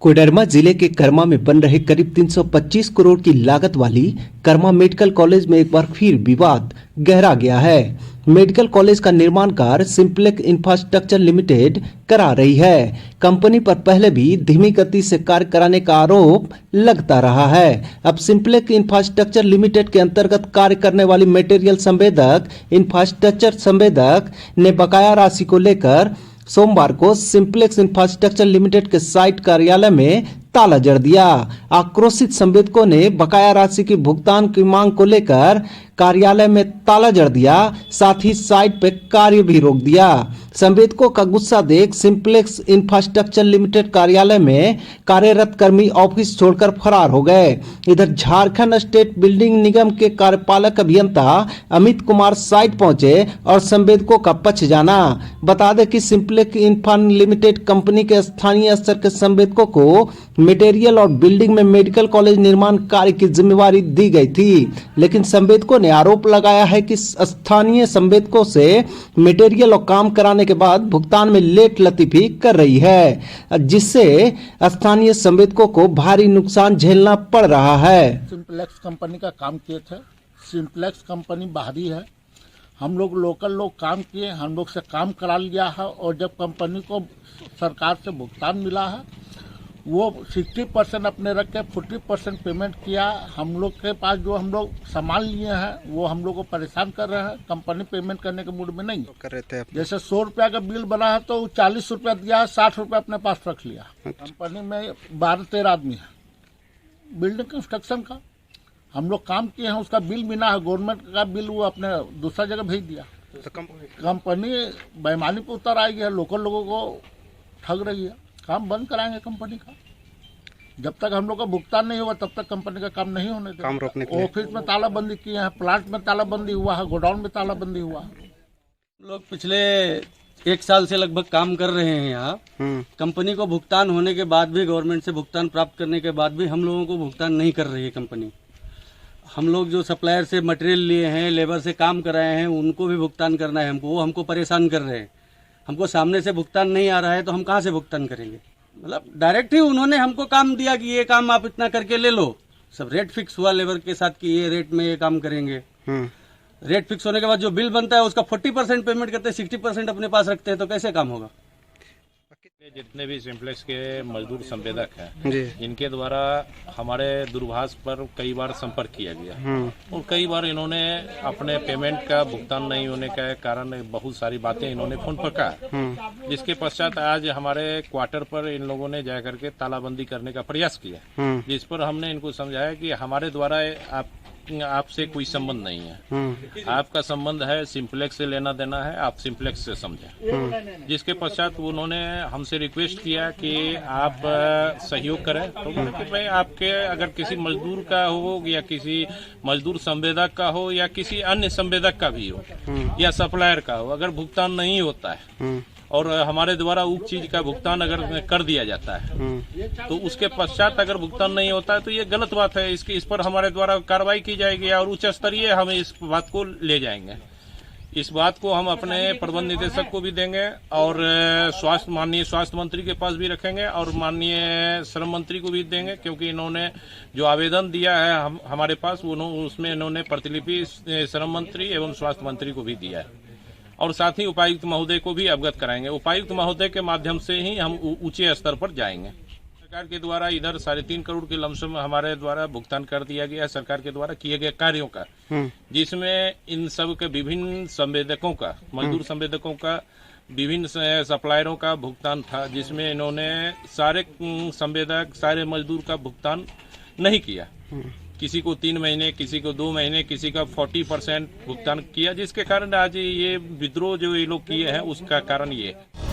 कोडरमा जिले के कर्मा में बन रहे करीब 325 करोड़ की लागत वाली कर्मा मेडिकल कॉलेज में एक बार फिर विवाद गहरा गया है। मेडिकल कॉलेज का निर्माण कार्य सिंप्लेक्स इंफ्रास्ट्रक्चर लिमिटेड करा रही है। कंपनी पर पहले भी धीमी गति से कार्य कराने का आरोप लगता रहा है। अब सिंप्लेक्स इंफ्रास्ट्रक्चर लिमिटेड के अंतर्गत कार्य करने वाली मटेरियल संवेदक इंफ्रास्ट्रक्चर संवेदक ने बकाया राशि को लेकर सोमवार को सिंप्लेक्स इंफ्रास्ट्रक्चर लिमिटेड के साइट कार्यालय में ताला जड़ दिया। आक्रोशित संवेदकों ने बकाया राशि की भुगतान की मांग को लेकर कार्यालय में ताला जड़ दिया, साथ ही साइट पर कार्य भी रोक दिया। संवेदकों का गुस्सा देख सिंप्लेक्स इंफ्रास्ट्रक्चर लिमिटेड कार्यालय में कार्यरत कर्मी ऑफिस छोड़कर फरार हो गए। इधर झारखंड स्टेट बिल्डिंग निगम के कार्यपालक अभियंता अमित कुमार साइट पहुंचे और संवेदकों का पक्ष जाना। बता दें कि सिंप्लेक्स इंफ्रा लिमिटेड कंपनी के स्थानीय स्तर के संवेदकों को मटेरियल और बिल्डिंग में मेडिकल कॉलेज निर्माण कार्य की जिम्मेवारी दी गई थी, लेकिन संवेदकों ने आरोप लगाया है कि स्थानीय संवेदकों से मटेरियल और काम कराने के बाद भुगतान में लेट लतीफी कर रही है, जिससे स्थानीय संवेदकों को भारी नुकसान झेलना पड़ रहा है। सिंप्लेक्स कंपनी का काम किए थे। सिंप्लेक्स कंपनी बाहरी है, हम लोग लोकल लोग काम किए, हम लोग से काम करा लिया है और जब कंपनी को सरकार से भुगतान मिला है वो 60% अपने रख के 40% पेमेंट किया। हम लोग के पास जो हम लोग सामान लिए हैं वो हम लोग को परेशान कर रहे हैं। कंपनी पेमेंट करने के मूड में नहीं कर रहे थे। जैसे 100 रुपया का बिल बना है तो 40 रुपया दिया है, 60 रुपया अपने पास रख लिया। कंपनी में 12-13 आदमी है बिल्डिंग कंस्ट्रक्शन का, हम लोग काम किए हैं, उसका बिल मिला है, गवर्नमेंट का बिल वो अपने दूसरा जगह भेज दिया। कंपनी बेईमानी पर उतर आई है, लोकल लोगों को ठग रही है। काम बंद कराएंगे कंपनी का, जब तक हम लोग का भुगतान नहीं होगा तब तक कंपनी का काम नहीं होने देंगे। काम रोकने के लिए ऑफिस में तालाबंदी किए हैं, प्लांट में तालाबंदी हुआ है, गोडाउन में तालाबंदी हुआ है। लोग पिछले 1 साल से लगभग काम कर रहे हैं यहाँ। कंपनी को भुगतान होने के बाद भी, गवर्नमेंट से भुगतान प्राप्त करने के बाद भी हम लोगों को भुगतान नहीं कर रही है कंपनी। हम लोग जो सप्लायर से मटेरियल लिए हैं, लेबर से काम कराए हैं, उनको भी भुगतान करना है हमको, वो हमको परेशान कर रहे हैं। हमको सामने से भुगतान नहीं आ रहा है तो हम कहाँ से भुगतान करेंगे। मतलब डायरेक्ट ही उन्होंने हमको काम दिया कि ये काम आप इतना करके ले लो। सब रेट फिक्स हुआ लेबर के साथ कि ये रेट में ये काम करेंगे। रेट फिक्स होने के बाद जो बिल बनता है उसका 40% पेमेंट करते हैं, 60% अपने पास रखते हैं, तो कैसे काम होगा। जितने भी सिंप्लेक्स के मजदूर संवेदक हैं इनके द्वारा हमारे दूरभाष पर कई बार संपर्क किया गया और कई बार इन्होंने अपने पेमेंट का भुगतान नहीं होने के कारण बहुत सारी बातें इन्होंने फोन पर कहा, जिसके पश्चात आज हमारे क्वार्टर पर इन लोगों ने जा करके तालाबंदी करने का प्रयास किया, जिस पर हमने इनको समझाया कि हमारे द्वारा आपसे कोई संबंध नहीं है, आपका संबंध है सिंप्लेक्स से लेना देना है, आप सिंप्लेक्स से समझें। जिसके पश्चात उन्होंने हमसे रिक्वेस्ट किया कि आप सहयोग करें, तो कि भाई आपके अगर किसी मजदूर का हो या किसी मजदूर संवेदक का हो या किसी अन्य संवेदक का भी हो या सप्लायर का हो, अगर भुगतान नहीं होता है और हमारे द्वारा उस चीज का भुगतान अगर कर दिया जाता है तो उसके पश्चात अगर भुगतान नहीं होता है तो ये गलत बात है। इस पर हमारे द्वारा कार्रवाई की जाएगी और उच्च स्तरीय हम इस बात को ले जाएंगे। इस बात को हम अपने प्रबंध निदेशक को भी देंगे और माननीय स्वास्थ्य मंत्री के पास भी रखेंगे और माननीय श्रम मंत्री को भी देंगे, क्योंकि इन्होंने जो आवेदन दिया है हमारे पास उसमें इन्होंने प्रतिलिपि श्रम मंत्री एवं स्वास्थ्य मंत्री को भी दिया है और साथ ही उपायुक्त महोदय को भी अवगत कराएंगे। उपायुक्त महोदय के माध्यम से ही हम ऊंचे स्तर पर जाएंगे। सरकार के द्वारा इधर 3.5 करोड़ की लमसम हमारे द्वारा भुगतान कर दिया गया है सरकार के द्वारा किए गए कार्यों का, जिसमें इन सब के विभिन्न संवेदकों का, मजदूर संवेदकों का, विभिन्न सप्लायरों का भुगतान था, जिसमें इन्होंने सारे संवेदक सारे मजदूर का भुगतान नहीं किया। किसी को 3 महीने, किसी को 2 महीने, किसी का 40% भुगतान किया, जिसके कारण आज ये विद्रोह जो ये लोग किए हैं उसका कारण ये है।